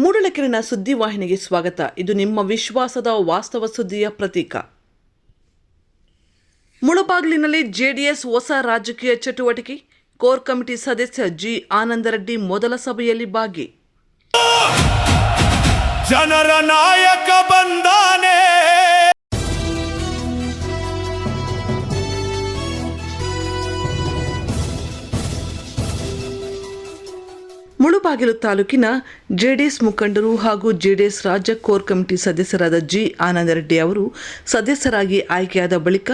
ಮೂಡಲಕೆರೆನ ಸುದ್ದಿವಾಹಿನಿಗೆ ಸ್ವಾಗತ. ಇದು ನಿಮ್ಮ ವಿಶ್ವಾಸದ ವಾಸ್ತವ ಸುದ್ದಿಯ ಪ್ರತೀಕ. ಮುಳಬಾಗಿಲಿನಲ್ಲಿ ಜೆಡಿಎಸ್ ಹೊಸ ರಾಜಕೀಯ ಚಟುವಟಿಕೆ. ಕೋರ್ ಕಮಿಟಿ ಸದಸ್ಯ ಜಿ ಆನಂದರೆಡ್ಡಿ ಮೊದಲ ಸಭೆಯಲ್ಲಿ ಭಾಗಿ. ಜನರ ನಾಯಕ ಬಂದಾನೆ. ಮುಳಬಾಗಿಲು ತಾಲೂಕಿನ ಜೆಡಿಎಸ್ ಮುಖಂಡರು ಹಾಗೂ ಜೆಡಿಎಸ್ ರಾಜ್ಯ ಕೋರ್ ಕಮಿಟಿ ಸದಸ್ಯರಾದ ಜಿ ಆನಂದರೆಡ್ಡಿ ಅವರು ಸದಸ್ಯರಾಗಿ ಆಯ್ಕೆಯಾದ ಬಳಿಕ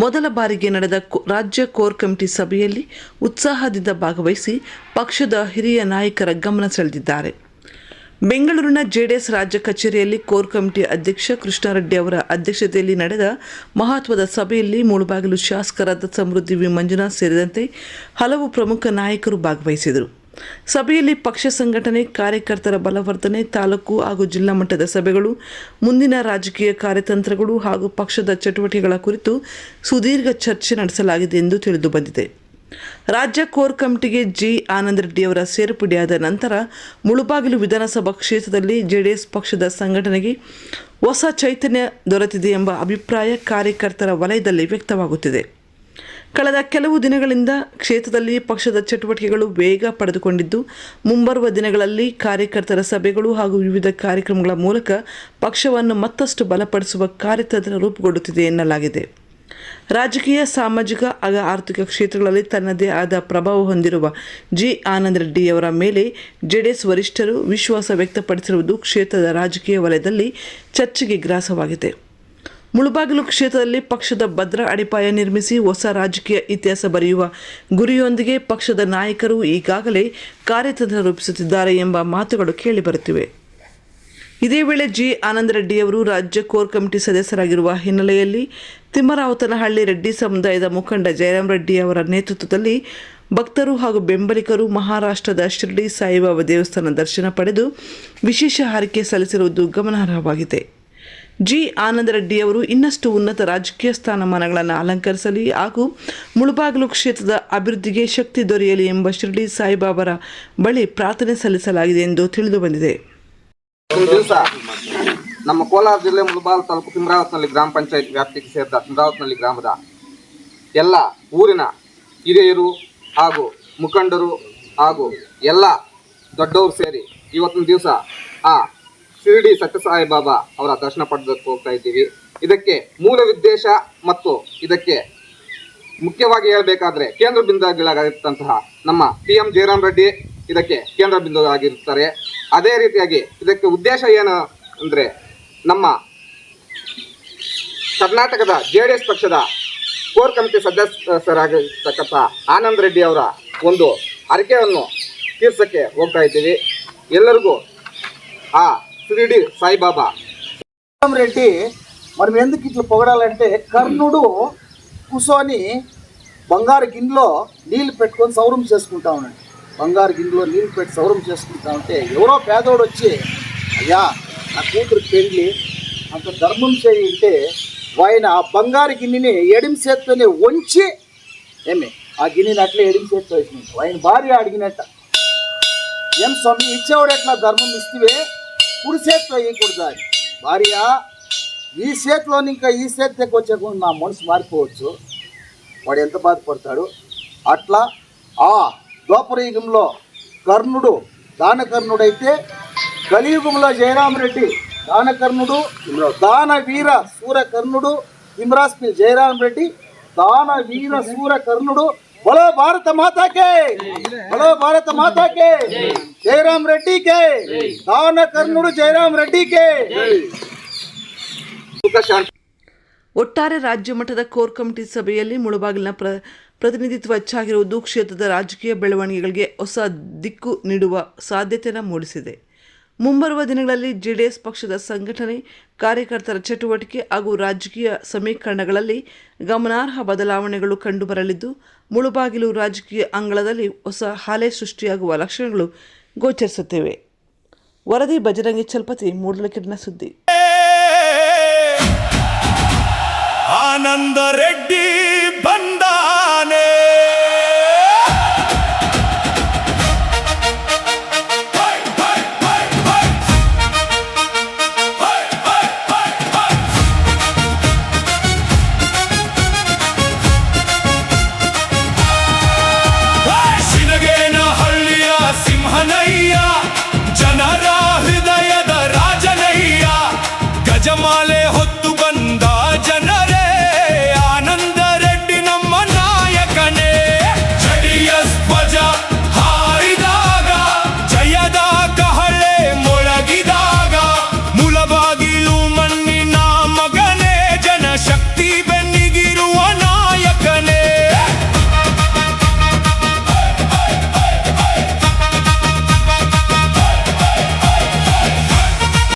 ಮೊದಲ ಬಾರಿಗೆ ನಡೆದ ರಾಜ್ಯ ಕೋರ್ ಕಮಿಟಿ ಸಭೆಯಲ್ಲಿ ಉತ್ಸಾಹದಿಂದ ಭಾಗವಹಿಸಿ ಪಕ್ಷದ ಹಿರಿಯ ನಾಯಕರ ಗಮನ ಸೆಳೆದಿದ್ದಾರೆ. ಬೆಂಗಳೂರಿನ ಜೆಡಿಎಸ್ ರಾಜ್ಯ ಕಚೇರಿಯಲ್ಲಿ ಕೋರ್ ಕಮಿಟಿ ಅಧ್ಯಕ್ಷ ಕೃಷ್ಣಾರೆಡ್ಡಿ ಅವರ ಅಧ್ಯಕ್ಷತೆಯಲ್ಲಿ ನಡೆದ ಮಹತ್ವದ ಸಭೆಯಲ್ಲಿ ಮುಳಬಾಗಿಲು ಶಾಸಕರಾದ ಸಮೃದ್ಧಿ ವಿ ಮಂಜುನಾಥ್ ಸೇರಿದಂತೆ ಹಲವು ಪ್ರಮುಖ ನಾಯಕರು ಭಾಗವಹಿಸಿದರು. ಸಭೆಯಲ್ಲಿ ಪಕ್ಷ ಸಂಘಟನೆ, ಕಾರ್ಯಕರ್ತರ ಬಲವರ್ಧನೆ, ತಾಲೂಕು ಹಾಗೂ ಜಿಲ್ಲಾ ಮಟ್ಟದ ಸಭೆಗಳು, ಮುಂದಿನ ರಾಜಕೀಯ ಕಾರ್ಯತಂತ್ರಗಳು ಹಾಗೂ ಪಕ್ಷದ ಚಟುವಟಿಕೆಗಳ ಕುರಿತು ಸುದೀರ್ಘ ಚರ್ಚೆ ನಡೆಸಲಾಗಿದೆ ಎಂದು ತಿಳಿದು ಬಂದಿದೆ. ರಾಜ್ಯ ಕೋರ್ ಕಮಿಟಿಗೆ ಜಿ ಆನಂದರೆಡ್ಡಿಯವರ ಸೇರ್ಪಡೆಯಾದ ನಂತರ ಮುಳಬಾಗಿಲು ವಿಧಾನಸಭಾ ಕ್ಷೇತ್ರದಲ್ಲಿ ಜೆಡಿಎಸ್ ಪಕ್ಷದ ಸಂಘಟನೆಗೆ ಹೊಸ ಚೈತನ್ಯ ದೊರೆತಿದೆ ಎಂಬ ಅಭಿಪ್ರಾಯ ಕಾರ್ಯಕರ್ತರ ವಲಯದಲ್ಲಿ ವ್ಯಕ್ತವಾಗುತ್ತಿದೆ. ಕಳೆದ ಕೆಲವು ದಿನಗಳಿಂದ ಕ್ಷೇತ್ರದಲ್ಲಿ ಪಕ್ಷದ ಚಟುವಟಿಕೆಗಳು ವೇಗ ಪಡೆದುಕೊಂಡಿದ್ದು, ಮುಂಬರುವ ದಿನಗಳಲ್ಲಿ ಕಾರ್ಯಕರ್ತರ ಸಭೆಗಳು ಹಾಗೂ ವಿವಿಧ ಕಾರ್ಯಕ್ರಮಗಳ ಮೂಲಕ ಪಕ್ಷವನ್ನು ಮತ್ತಷ್ಟು ಬಲಪಡಿಸುವ ಕಾರ್ಯತಂತ್ರ ರೂಪುಗೊಳ್ಳುತ್ತಿದೆ ಎನ್ನಲಾಗಿದೆ. ರಾಜಕೀಯ, ಸಾಮಾಜಿಕ ಹಾಗೂ ಆರ್ಥಿಕ ಕ್ಷೇತ್ರಗಳಲ್ಲಿ ತನ್ನದೇ ಆದ ಪ್ರಭಾವ ಹೊಂದಿರುವ ಜಿ ಆನಂದರೆಡ್ಡಿಯವರ ಮೇಲೆ ಜೆಡಿಎಸ್ ವರಿಷ್ಠರು ವಿಶ್ವಾಸ ವ್ಯಕ್ತಪಡಿಸಿರುವುದು ಕ್ಷೇತ್ರದ ರಾಜಕೀಯ ವಲಯದಲ್ಲಿ ಚರ್ಚೆಗೆ ಗ್ರಾಸವಾಗಿದೆ. ಮುಳಬಾಗಿಲು ಕ್ಷೇತ್ರದಲ್ಲಿ ಪಕ್ಷದ ಭದ್ರ ಅಡಿಪಾಯ ನಿರ್ಮಿಸಿ ಹೊಸ ರಾಜಕೀಯ ಇತಿಹಾಸ ಬರೆಯುವ ಗುರಿಯೊಂದಿಗೆ ಪಕ್ಷದ ನಾಯಕರು ಈಗಾಗಲೇ ಕಾರ್ಯತಂತ್ರ ರೂಪಿಸುತ್ತಿದ್ದಾರೆ ಎಂಬ ಮಾತುಗಳು ಕೇಳಿಬರುತ್ತಿವೆ. ಇದೇ ವೇಳೆ ಜಿ ಆನಂದರೆಡ್ಡಿಯವರು ರಾಜ್ಯ ಕೋರ್ ಕಮಿಟಿ ಸದಸ್ಯರಾಗಿರುವ ಹಿನ್ನೆಲೆಯಲ್ಲಿ ತಿಮ್ಮರಾವತನಹಳ್ಳಿ ರೆಡ್ಡಿ ಸಮುದಾಯದ ಮುಖಂಡ ಜಯರಾಮ್ ರೆಡ್ಡಿ ಅವರ ನೇತೃತ್ವದಲ್ಲಿ ಭಕ್ತರು ಹಾಗೂ ಬೆಂಬಲಿಗರು ಮಹಾರಾಷ್ಟ್ರದ ಶಿರ್ಡಿ ಸಾಯಿಬಾಬಾ ದೇವಸ್ಥಾನ ದರ್ಶನ ಪಡೆದು ವಿಶೇಷ ಹಾರೈಕೆ ಸಲ್ಲಿಸಿರುವುದು ಗಮನಾರ್ಹವಾಗಿದೆ. ಜಿ ಆನಂದರೆಡ್ಡಿಯವರು ಇನ್ನಷ್ಟು ಉನ್ನತ ರಾಜಕೀಯ ಸ್ಥಾನಮಾನಗಳನ್ನು ಅಲಂಕರಿಸಲಿ ಹಾಗೂ ಮುಳಬಾಗಿಲು ಕ್ಷೇತ್ರದ ಅಭಿವೃದ್ಧಿಗೆ ಶಕ್ತಿ ದೊರೆಯಲಿ ಎಂಬ ಶಿರ್ಡಿ ಸಾಯಿಬಾಬಾರ ಬಳಿ ಪ್ರಾರ್ಥನೆ ಸಲ್ಲಿಸಲಾಗಿದೆ ಎಂದು ತಿಳಿದು ಬಂದಿದೆ. ದಿವಸ ನಮ್ಮ ಕೋಲಾರ ಜಿಲ್ಲೆ ಮುಳಬಾಗಿಲು ತಾಲೂಕು ತಿಮ್ರಾವತ್ನಲ್ಲಿ ಗ್ರಾಮ ಪಂಚಾಯತ್ ವ್ಯಾಪ್ತಿಗೆ ಸೇರಿದ ತಿಮ್ರಾವತ್ನಲ್ಲಿ ಗ್ರಾಮದ ಎಲ್ಲ ಊರಿನ ಹಿರಿಯರು ಹಾಗೂ ಮುಖಂಡರು ಹಾಗೂ ಎಲ್ಲ ದೊಡ್ಡವರು ಸೇರಿ ಇವತ್ತಿನ ದಿವಸ ಆ ಶಿರ್ಡಿ ಸತ್ಯಸಾಯಿಬಾಬಾ ಅವರ ದರ್ಶನ ಪಡೆದಕ್ಕೆ ಹೋಗ್ತಾ ಇದ್ದೀವಿ. ಇದಕ್ಕೆ ಮೂಲ ಉದ್ದೇಶ ಮತ್ತು ಇದಕ್ಕೆ ಮುಖ್ಯವಾಗಿ ಹೇಳಬೇಕಾದ್ರೆ ಕೇಂದ್ರ ಬಿಂದುಗಳಾಗಿರ್ತಂತಹ ನಮ್ಮ PM ಜಯರಾಮ್ ರೆಡ್ಡಿ ಇದಕ್ಕೆ ಕೇಂದ್ರ ಬಿಂದುವಾಗಿರ್ತಾರೆ. ಅದೇ ರೀತಿಯಾಗಿ ಇದಕ್ಕೆ ಉದ್ದೇಶ ಏನು ಅಂದರೆ ನಮ್ಮ ಕರ್ನಾಟಕದ JDS ಪಕ್ಷದ ಕೋರ್ ಕಮಿಟಿ ಸದಸ್ಯರಾಗಿರ್ತಕ್ಕಂಥ ಆನಂದ್ ರೆಡ್ಡಿ ಅವರ ಒಂದು ಅರಿಕೆಯನ್ನು ತೀರ್ಸಕ್ಕೆ ಹೋಗ್ತಾ ಇದ್ದೀವಿ. ಎಲ್ಲರಿಗೂ ఆ షిరిడి సాయిబాబా రెడ్డి మనం ఎందుకు ఇట్లా పొగడాలంటే కర్ణుడు కూర్చొని బంగారు గిన్నెలో నీళ్ళు పెట్టుకొని సౌరం చేసుకుంటా ఉన్నాడు. బంగారు గిన్నెలో నీళ్ళు పెట్టి సౌరం చేసుకుంటా ఉంటే ఎవరో పేదోడు వచ్చి అయ్యా నా కూతురు పెళ్ళి అంత ధర్మం చేయంటే ఆయన ఆ బంగారు గిన్నెని ఎడిమి చేత్తోనే వంచి ఏమి ఆ గిన్నెని అట్లా ఎడిమి చేత్తో వేసినట్టు ఆయన భార్య అడిగినట్ట, ఏం స్వామి ఇచ్చేవాడు ఎట్లా ధర్మం ఇస్తే కుడి చేతిలో వేయకూడదు అని. భార్య ఈ చేతిలోని ఇంకా ఈ చేతికి వచ్చేకుండా నా మనసు మారిపోవచ్చు, వాడు ఎంత బాధపడతాడు. అట్లా ఆ ద్వాపరయుగంలో కర్ణుడు దానకర్ణుడైతే కలియుగంలో జయరామరెడ్డి దానకర్ణుడు, దాన వీర సూర కర్ణుడు, తిమ్రాస్పి జయరామ్ రెడ్డి దాన వీర సూర కర్ణుడు. बोलो भारत माता के, बोलो भारत माता के, जयराम रेड्डी के, दान कर्नुडु जयराम रेड्डी के. ಒಟ್ಟಾರೆ ರಾಜ್ಯ ಮಟ್ಟದ ಕೋರ್ ಕಮಿಟಿ ಸಭೆಯಲ್ಲಿ ಮುಳಬಾಗಿಲಿನ ಪ್ರತಿನಿಧಿತ್ವ ಹೆಚ್ಚಾಗಿರುವುದು ಕ್ಷೇತ್ರದ ರಾಜಕೀಯ ಬೆಳವಣಿಗೆಗಳಿಗೆ ಹೊಸ ದಿಕ್ಕು ನೀಡುವ ಸಾಧ್ಯತೆಯನ್ನು ಮೂಡಿಸಿದೆ. ಮುಂಬರುವ ದಿನಗಳಲ್ಲಿ ಜೆಡಿಎಸ್ ಪಕ್ಷದ ಸಂಘಟನೆ, ಕಾರ್ಯಕರ್ತರ ಚಟುವಟಿಕೆ ಹಾಗೂ ರಾಜಕೀಯ ಸಮೀಕರಣಗಳಲ್ಲಿ ಗಮನಾರ್ಹ ಬದಲಾವಣೆಗಳು ಕಂಡುಬರಲಿದ್ದು, ಮುಳಬಾಗಿಲು ರಾಜಕೀಯ ಅಂಗಳದಲ್ಲಿ ಹೊಸ ಹಾಲೆ ಸೃಷ್ಟಿಯಾಗುವ ಲಕ್ಷಣಗಳು ಗೋಚರಿಸುತ್ತಿವೆ. ವರದಿ ಬಜರಂಗಿ ಚಲಪತಿ, ಮೂಡಲಕೆರೆನ ಸುದ್ದಿ. ಆನಂದ ರೆಡ್ಡಿ.